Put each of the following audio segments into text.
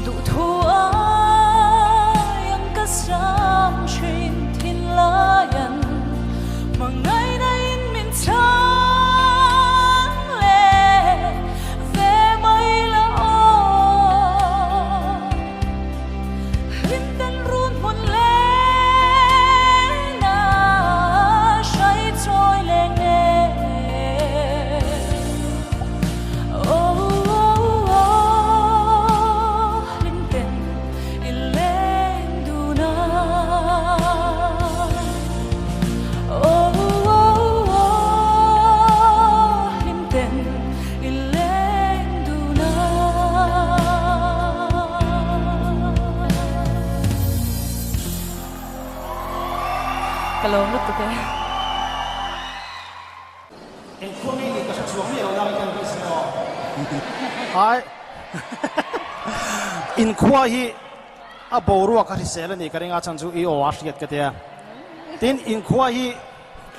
đủ thua yang ka sam chin thin la yan mà ngày nay in mình sáng lệ về mây là ô hình tên run hồn lệ na say trôi lên nghe ô hình tên in lên du na ô hình tên in lên du na kalom lúc tụi En kumi ni ka saksuam ni lo lang kan bisno. Ai. In khua hi a boru ka ri sel ni ka ringa chanju I o asiat ka tia. Tin in khua hi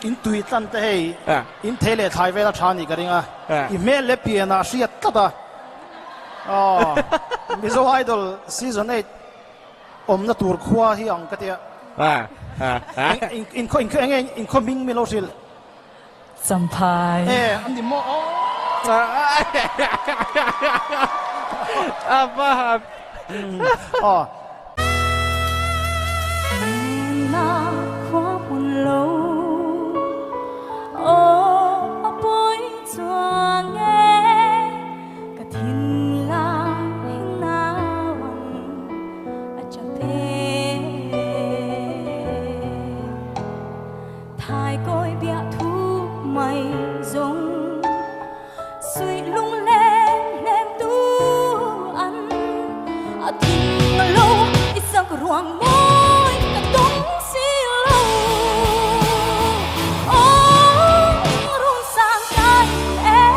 in tui tan te hei. In thele thai vela thani ka ringa. I me le piana siat ta da. Oh. Mizo idol season 8 om na tur khua hi ang ka tia. In coming mi lo sil. Sampai anh đi mua Apa? na khoa buồn lâu ô bối chua nghe cả thiên la hình na vang a cha te thái coi bia thu mây giống suy lung lên nem tu ăn a thiên lâu ít sang ruộng môi cả đông xí lâu ô run sang cánh em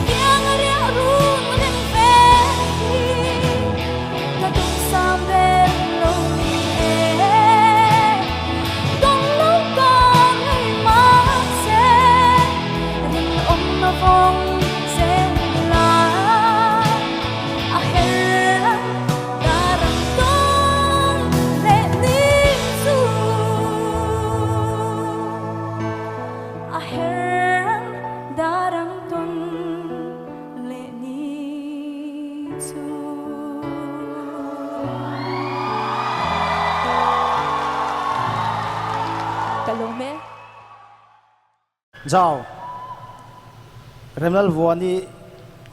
tiếng ria run lên về cả đông sang bên lâu em đông lâu con ngày mắt sẽ rừng ôm nó vòng sẽ là a heran darang ton le ni su a heran darang ton le ni su Kalome Zao Remnal Vuani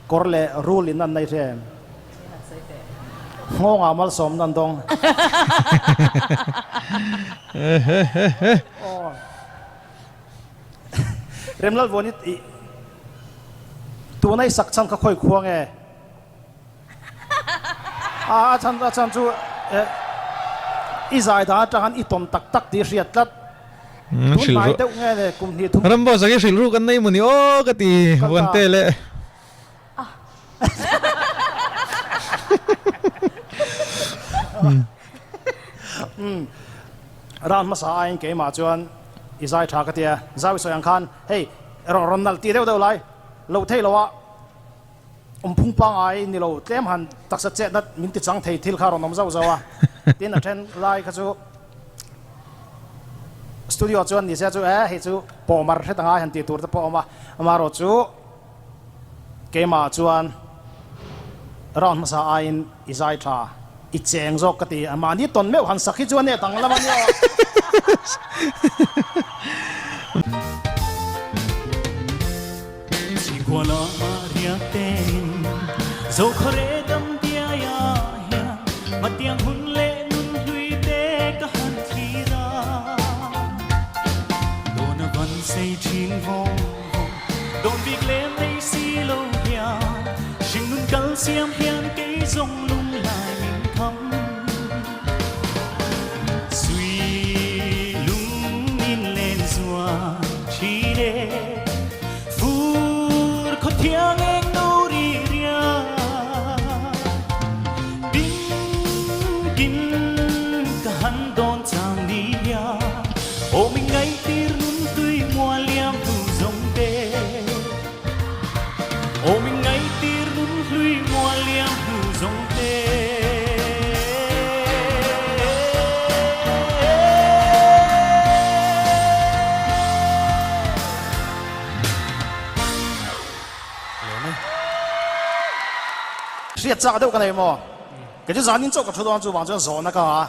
Korle rule in nan nai re Ngong amal som nan dong Remnal Vuani tu nai sak chan ka khoi khuang e chan chu izai da tahan I tom tak tak di riat lat tun mai te nge le kum ni thum Rambo sa ke silru kan nei muni o kati wante le. ran ma sa ain ke ma chuan izai tha ka tia zawi soyang khan hey ron nal ti deu deu lai lo thei lo wa phung pang ai ni lo tlem han taksa che dat min ti chang thei thil kha ron nom zau zawa tin a then lai ka chu studio chuan ni se chu he chu po mar he tanga han ti tur ta po ma amaro chu ke ma chuan ran ma sa ain izai tha I cheng zok ka ti ama ni ton meu han sakhi chuan ne tang lama ni chỉ qua lo maria tên dẫu khore đâm tia ya ya mà tiếng hun lệ nun lui te ka han thi ra đồn văn say chín vong đồn việc lem đây si lâu ya xin nun cal xiêm hian cây rong lung lại mình thắm suy lung in lên rùa chi đê thiang em đâu đi ria đinh kinh cả hắn đón chàng đi ya ô mình ngay tir nun tươi mua liam thu dòng tê ô mình ngay tir nun riết cha đâu cái này mà cái chú zanin cho cái chú đoàn chú bằng cho gió nó cả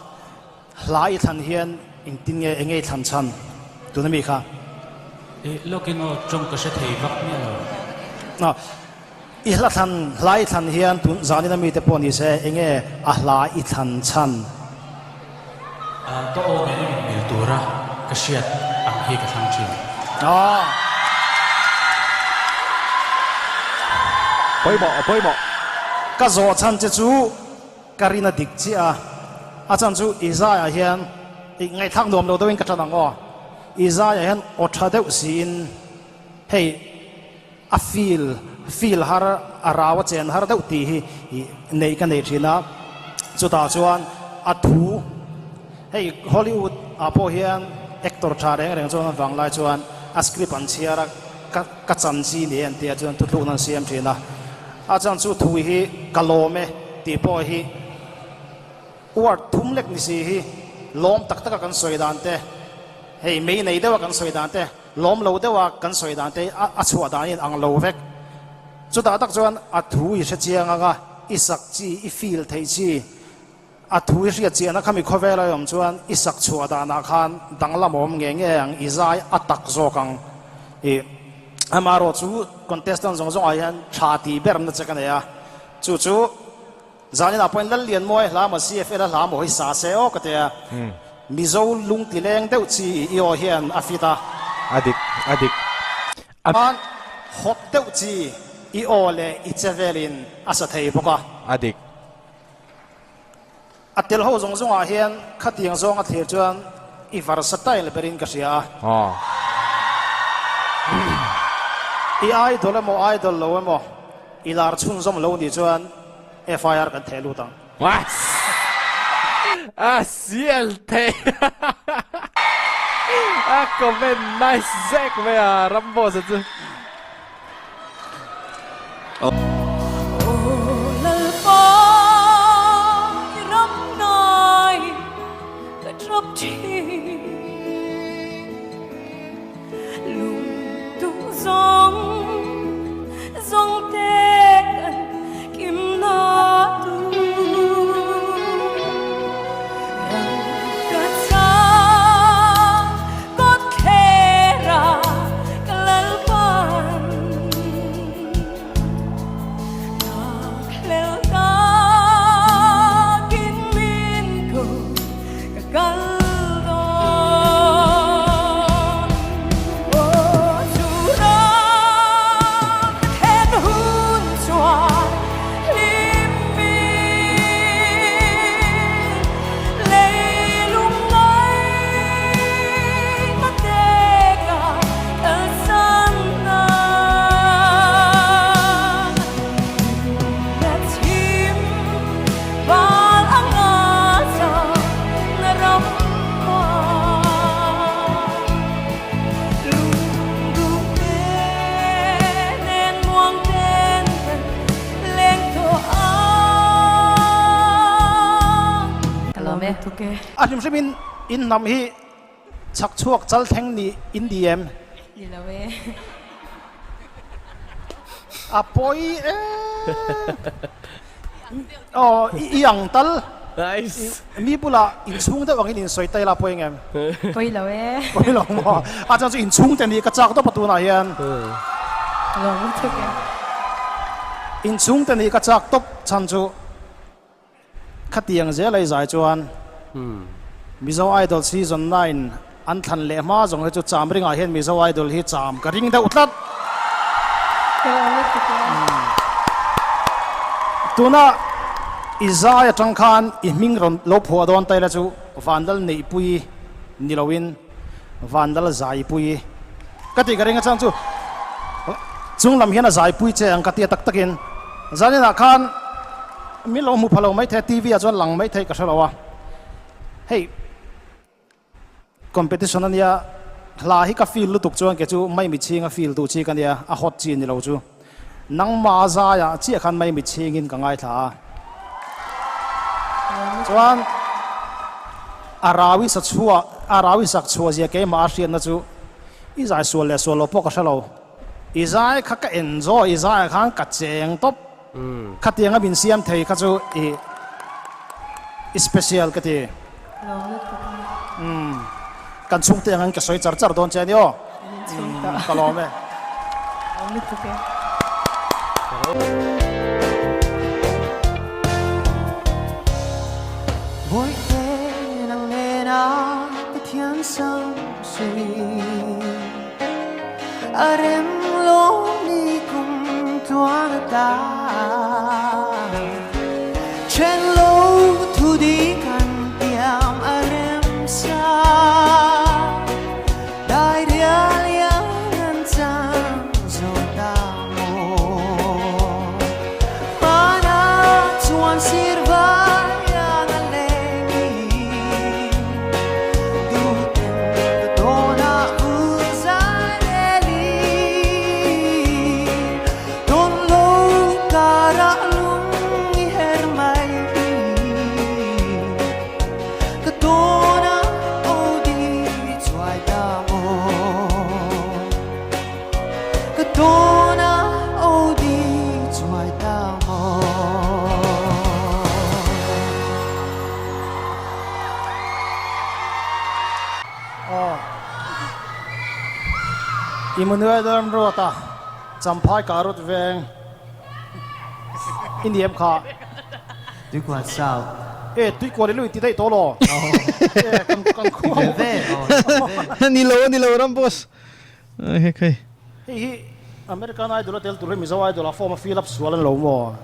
lại thành hiện in tin nghe thành chân tụi nó mi khá lúc cái nó trong cái sẽ thấy vấp nhau ít là thành lại thành hiện tụi zanin nó mi tập bọn đi sẽ nghe lại thành chân to ô này mình tua ra cái chuyện ăn hi cái thằng chim bơi bỏ cái gió chân chứ chú Karina dik chi chân chú Isaiah hiền ngay thang nôm đâu đâu in cái chân ngõ Isaiah hiền ở thà đâu xin hey feel har arawa chen har đâu ti hi nei cái này china chú ta chuan thu hey Hollywood apo hiền actor thà đấy reng chuan vang lai chuan script an chia ra cái chân chi này anh tia chuan tụt lu nan xem china chân chú thu hi kalome ti po hi uar thum lek ni si hi lom tak tak kan soi dan te hei mei nei dewa kan soi dan te lom lo dewa kan soi dan te a chua dan in ang lo vek chu da tak chuan a thu i se chiang anga i sak chi i feel thei chi a thu i ria chian a khami khovela yom chuan i sak chua da na khan danglam om nge ang izai atak zo kang e amaro chu contestant zong zong ayan thati beram na chakane ya chu zanin apoin lal lian moi lama CFL lama hoi sa se o katea mizo lung tileng deuh chi io hian afita adik an hot deuh chi io le ichevelin asa thei boka adik atel ho zong zong a hian khatiang zong a thir chuan i versatile berin ka sia i idol lo mo ilar chun zom lo ni chuan FIR kan thelu tang was sial the comment nice zek me rambo se chu lal pa ram nai ka trop chi lung tu zong te kan kim na tu rang ka cha có thể ra ka lal pan na lel ta kin min ko ka kal anh em in nam hi chak chuak chal theng ni in diem ilawe apoi yang tal nice mi pula in chung da wangin in soi tai la poi ngem poi lawe poi long mo a chang chu in chung te ni ka chak to patu na hian long tu ke in chung te ni ka chak top chan chu khatiang je lai zai chuan Mizo Idol season 9 an than le ma zong chu cham ring a hian Mizo Idol hi cham ka ring da utlat tuna Isaiah Chang Khan i ming ron lo phuwa don tai la chu vandal nei pui nilowin vandal zai pui kati ka ring a chang chu chung lam hian a zai pui che ang kati tak takin zanina khan mi lo mu phalo mai the TV a chuan lang mai thei ka thalawa hey competition ania la hi ka feel lutuk chuan ke chu mai mi chinga feel tu chi kan dia a hot chin ni lo chu nang ma za ya chi khan mai mi chingin ka ngai tha chuan arawi sak chua zia ke ma rian na chu i zai sual le sual lo po ka thalo i zai kha ka enjoy i zai khan ka cheng top khát tiếng abin siam thầy khát chú special cái gì kan chung tiếng anh cái soi char char don chơi đi ô cái lo mẹ Mỗi ngày nắng lên á cái thiên sông suy đêm lối đi cùng tuôn ta trên lối thu đi căn tiệm đêm xa đại địa liang ngân trang rồi ta mồ mana tuan sirva Imunua dalam rota, sampai karut veng, ini em kha. Tôi quan sao? Tôi qua đi lui tí đây to lo. Kan khu. Ni lo Rambos. Okay. American Idol tel tu remi zawai dola form Philip Swallen lo mo.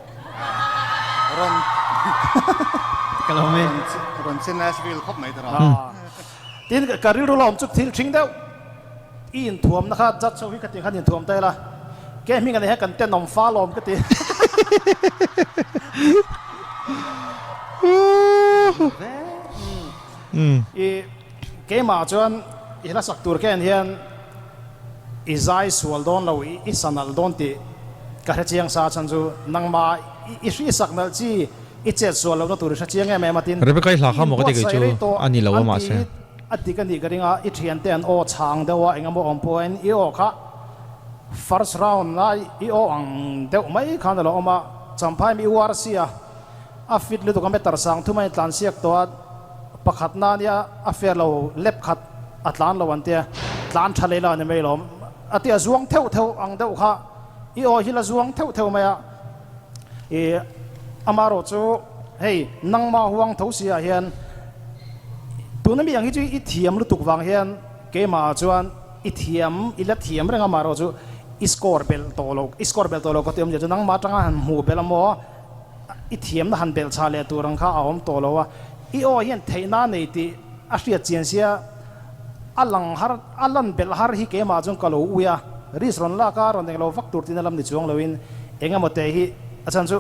Ron. Kalau men, Ron sen Nashville khop mai tara. Tin karir lo om chuk thil thing deu. In thuam na kha jat so hi ka ting khan in thuam tai la. Ke mi kan he kan ten nom fa lom ka ti. Ke ma chuan i la sak tur ken hian izai sual don lo i sanal don ti ka he chiang sa chan chu nangma i hri saknal chi i chet sual lo na tur sa chiang em matin Rebecca la kha mo ka ti chu ani lo ma se ati kan ni garinga i thian ten o chang dewa engamo on point i o kha first round na i o ang deuh mai khan lo oma champhai mi war sia a fit lu to kam betar sang thu mai tlan siak to pakhat na nia a fair lo lep khat atlan lo an tia tlan thale la ne mai lo atia zuang theu ang deuh kha i o hila zuang theu maya amaro chu hei nangma huang tho sia hian tunami yang hi chu i thiam lu tuk wang hian ke ma chuan i thiam ila thiam renga maro chu score bel to lo ko tiam je nang ma tanga han hu bel mo i thiam na han bel chale turang kha awm to lo wa i o hian theina nei ti a hria chian sia alan bel har hi ke ma chung kalo uya ris ron la ka ron deng lo vak tur tin lam ni chuang loin enga mo te hi achan chu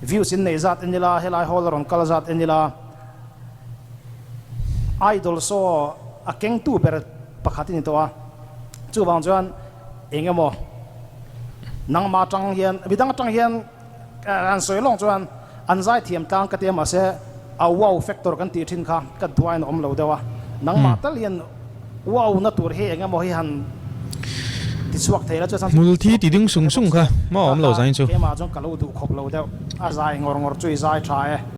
views in nei zat enila helai hol ron kal zat enila idol so a keng tu ber pakhatin to a chu wang chuan enga mo nang ma tang hian bidang tang hian an soi long chuan an zai thiam tang ka te ma se a wow factor kan ti thin kha ka duain om lo dewa nang ma tal hian wow na tur he enga mo hi han ti suak theila chu mul thi ti ding sung kha ma om lo zain chu ke ma jong kalau du khop lo deu a zai ngor chui zai thae